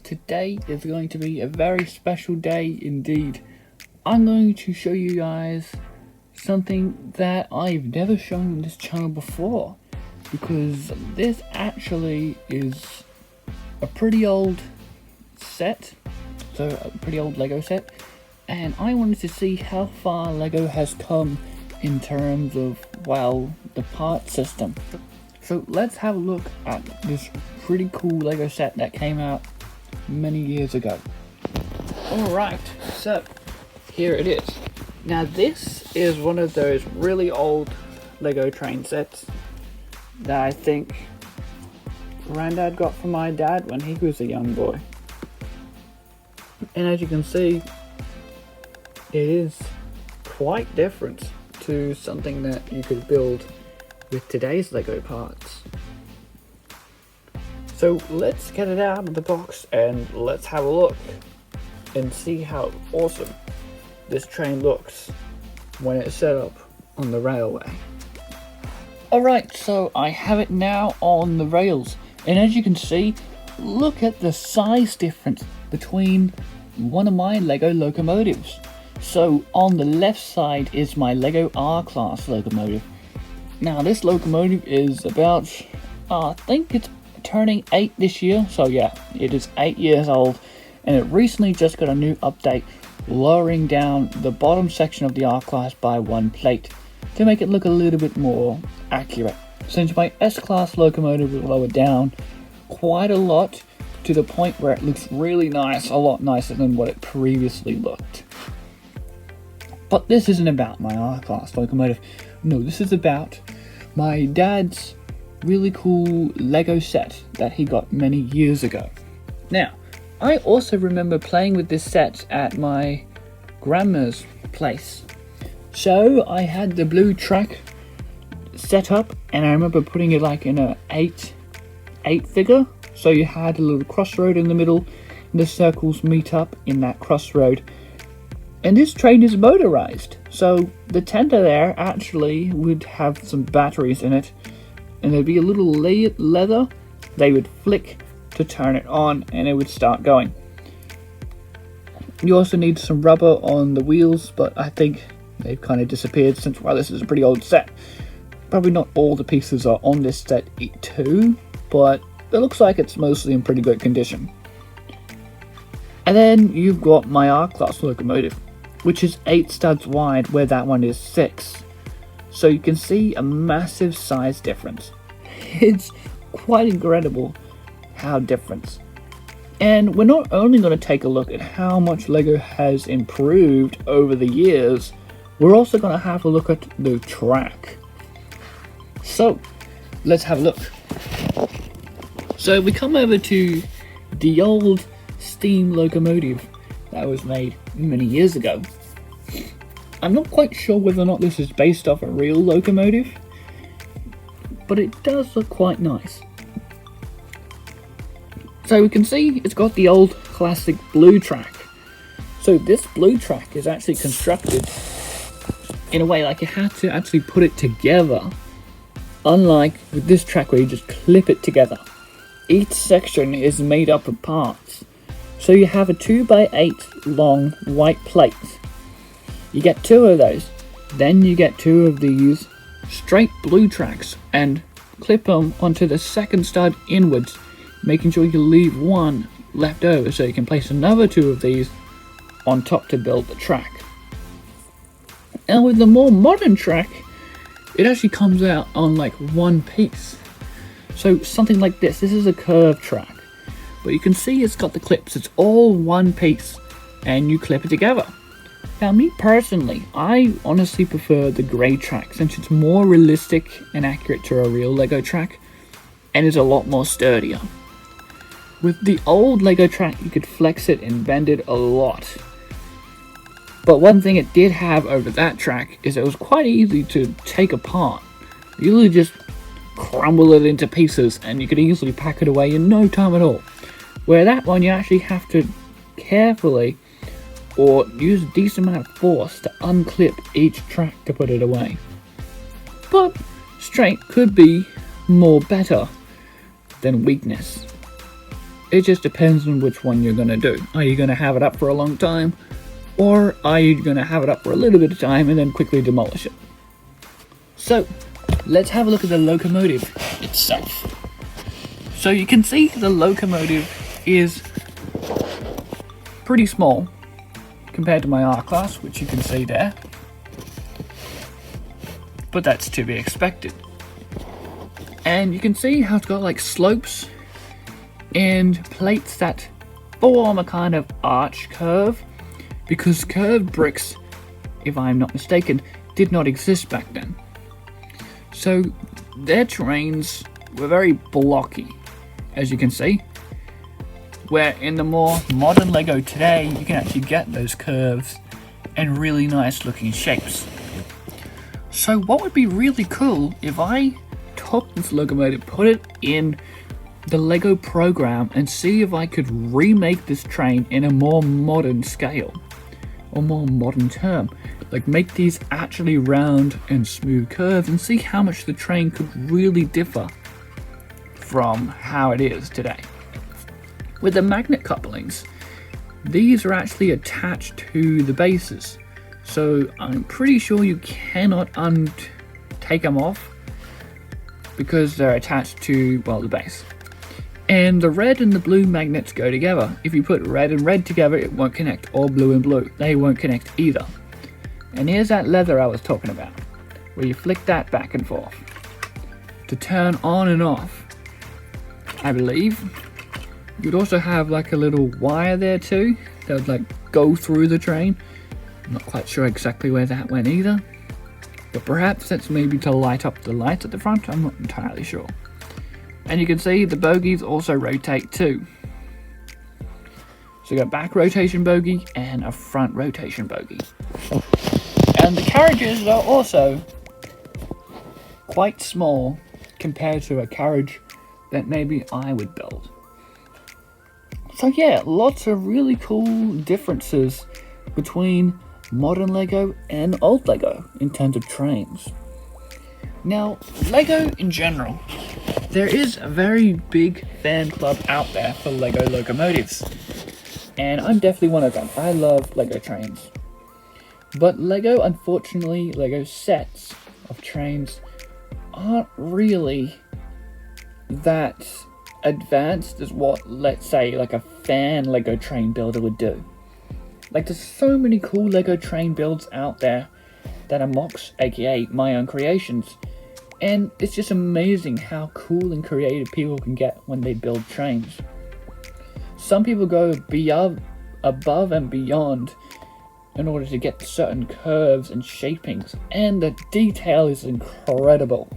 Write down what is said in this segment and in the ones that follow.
today is going to be a very special day indeed. I'm going to show you guys something that I've never shown on this channel before, because this actually is a pretty old set, so a pretty old Lego set, and I wanted to see how far Lego has come in terms of, well, the part system. So let's have a look at this pretty cool Lego set that came out many years ago. Alright, so here it is. Now this is one of those really old Lego train sets that I think Granddad got from my dad when he was a young boy. And as you can see, it is quite different to something that you could build with today's Lego parts. So let's get it out of the box and let's have a look and see how awesome this train looks when it's set up on the railway. Alright, so I have it now on the rails, and as you can see, look at the size difference between one of my Lego locomotives. So on the left side is my Lego R-Class locomotive. Now this locomotive is about, I think it's turning 8 this year, so yeah, it is 8 years old, and it recently just got a new update lowering down the bottom section of the R-Class by 1 plate to make it look a little bit more accurate, since my S-Class locomotive was lowered down quite a lot to the point where it looks really nice, a lot nicer than what it previously looked. But this isn't about my R-Class locomotive. No, this is about my dad's really cool Lego set that he got many years ago. Now, I also remember playing with this set at my grandma's place. So I had the blue track set up, and I remember putting it like in a 8 figure. So you had a little crossroad in the middle, and the circles meet up in that crossroad. And this train is motorized, so the tender there actually would have some batteries in it, and there'd be a little leather they would flick to turn it on, and it would start going. You also need some rubber on the wheels, but I think they've kind of disappeared since, well, this is a pretty old set. Probably not all the pieces are on this set too, but it looks like it's mostly in pretty good condition. And then you've got my R-Class locomotive, which is 8 studs wide where that one is 6. So you can see a massive size difference. It's quite incredible how different. And we're not only going to take a look at how much Lego has improved over the years, we're also going to have a look at the track. So let's have a look. So we come over to the old steam locomotive that was made many years ago. I'm not quite sure whether or not this is based off a real locomotive, but it does look quite nice. So we can see it's got the old classic blue track. So this blue track is actually constructed in a way like you have to actually put it together, unlike with this track where you just clip it together. Each section is made up of parts. So you have a 2x8 long white plate. You get 2 of those. Then you get 2 of these straight blue tracks and clip them onto the second stud inwards, making sure you leave one left over so you can place another 2 of these on top to build the track. Now with the more modern track, it actually comes out on like 1 piece. So something like this is a curved track. But you can see it's got the clips, it's all 1 piece, and you clip it together. Now me personally, I honestly prefer the grey track since it's more realistic and accurate to a real Lego track, and is a lot more sturdier. With the old Lego track, you could flex it and bend it a lot. But one thing it did have over that track is it was quite easy to take apart. You really just crumble it into pieces and you could easily pack it away in no time at all. Where that one you actually have to carefully or use a decent amount of force to unclip each track to put it away. But strength could be more better than weakness. It just depends on which one you're going to do. Are you going to have it up for a long time? Or are you going to have it up for a little bit of time and then quickly demolish it? So, let's have a look at the locomotive itself. So you can see the locomotive is pretty small compared to my R-Class, which you can see there. But that's to be expected. And you can see how it's got like slopes and plates that form a kind of arch curve, because curved bricks, if I'm not mistaken, did not exist back then. So their terrains were very blocky, as you can see, where in the more modern Lego today, you can actually get those curves and really nice looking shapes. So what would be really cool if I took this locomotive, put it in the Lego program and see if I could remake this train in a more modern scale, or more modern term. Like make these actually round and smooth curves and see how much the train could really differ from how it is today. With the magnet couplings, these are actually attached to the bases, so I'm pretty sure you cannot take them off because they're attached to, well, the base. And the red and the blue magnets go together. If you put red and red together, it won't connect, or blue and blue, they won't connect either. And here's that leather I was talking about, where you flick that back and forth to turn on and off. I believe you'd also have like a little wire there too that would like go through the train. I'm not quite sure exactly where that went either, but perhaps that's maybe to light up the lights at the front, I'm not entirely sure. And you can see the bogies also rotate too. So you got a back rotation bogie and a front rotation bogie. And the carriages are also quite small compared to a carriage that maybe I would build. So yeah, lots of really cool differences between modern Lego and old Lego in terms of trains. Now, Lego in general, there is a very big fan club out there for Lego locomotives. And I'm definitely one of them. I love Lego trains. But Lego, unfortunately, Lego sets of trains aren't really that advanced as what, let's say, like a fan Lego train builder would do. Like, there's so many cool Lego train builds out there that are mocks, aka my own creations. And it's just amazing how cool and creative people can get when they build trains. Some people go above and beyond in order to get certain curves and shapings, and the detail is incredible.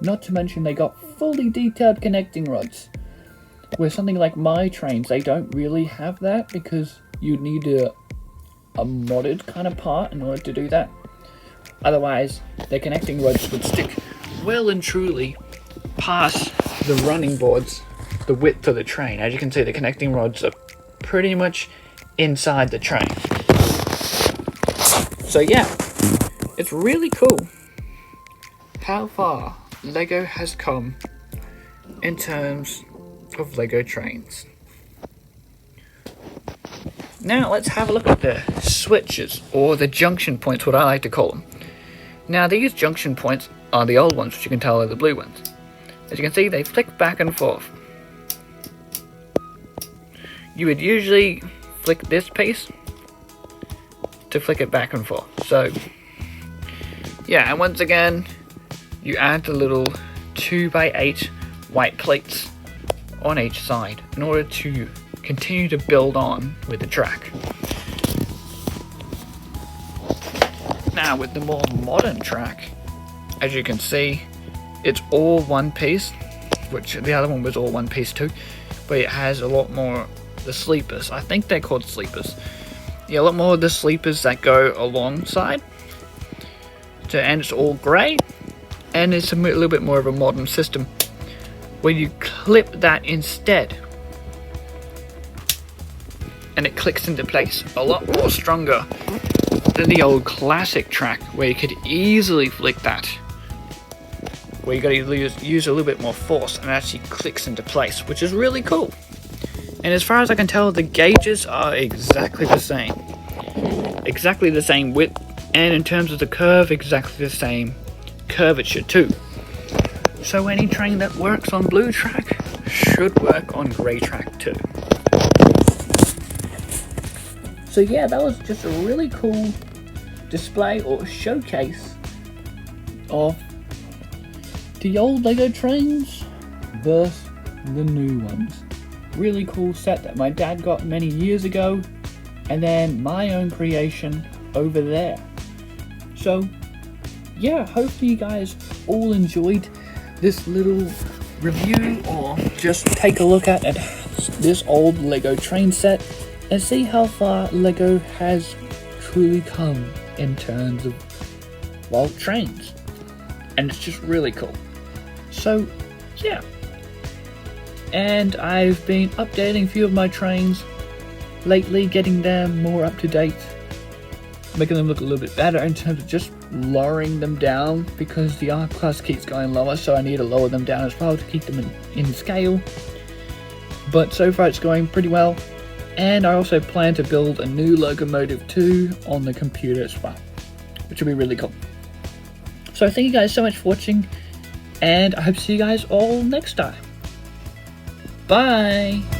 Not to mention they got fully detailed connecting rods, where something like my trains, they don't really have that because you need a modded kind of part in order to do that. Otherwise, the connecting rods would stick well and truly past the running boards, the width of the train. As you can see, the connecting rods are pretty much inside the train. So yeah, it's really cool how far Lego has come in terms of Lego trains. Now let's have a look at the switches, or the junction points, what I like to call them. Now these junction points are the old ones, which you can tell are the blue ones. As you can see, they flick back and forth. You would usually flick this piece to flick it back and forth. So yeah, and once again, you add the little 2x8 white plates on each side in order to continue to build on with the track. Now with the more modern track, as you can see, it's all one piece, which the other one was all one piece too, but it has a lot more the sleepers. I think they're called sleepers. Yeah, a lot more of the sleepers that go alongside. So, and it's all grey, and it's a little bit more of a modern system where you clip that instead, and it clicks into place a lot more stronger than the old classic track where you could easily flick that, where you got to use a little bit more force and it actually clicks into place, which is really cool. And as far as I can tell, the gauges are exactly the same. Exactly the same width, and in terms of the curve, exactly the same curvature too. So any train that works on blue track should work on grey track too. So yeah, that was just a really cool display or showcase of the old Lego trains versus the new ones. Really cool set that my dad got many years ago, and then my own creation over there. So yeah, hopefully you guys all enjoyed this little review, or just take a look at this old Lego train set and see how far Lego has truly come in terms of, well, trains. And it's just really cool. So yeah, and I've been updating a few of my trains lately, getting them more up to date, making them look a little bit better in terms of just lowering them down, because the R class keeps going lower, so I need to lower them down as well to keep them in scale. But so far it's going pretty well, and I also plan to build a new locomotive too on the computer as well, which will be really cool. So thank you guys so much for watching, and I hope to see you guys all next time. Bye!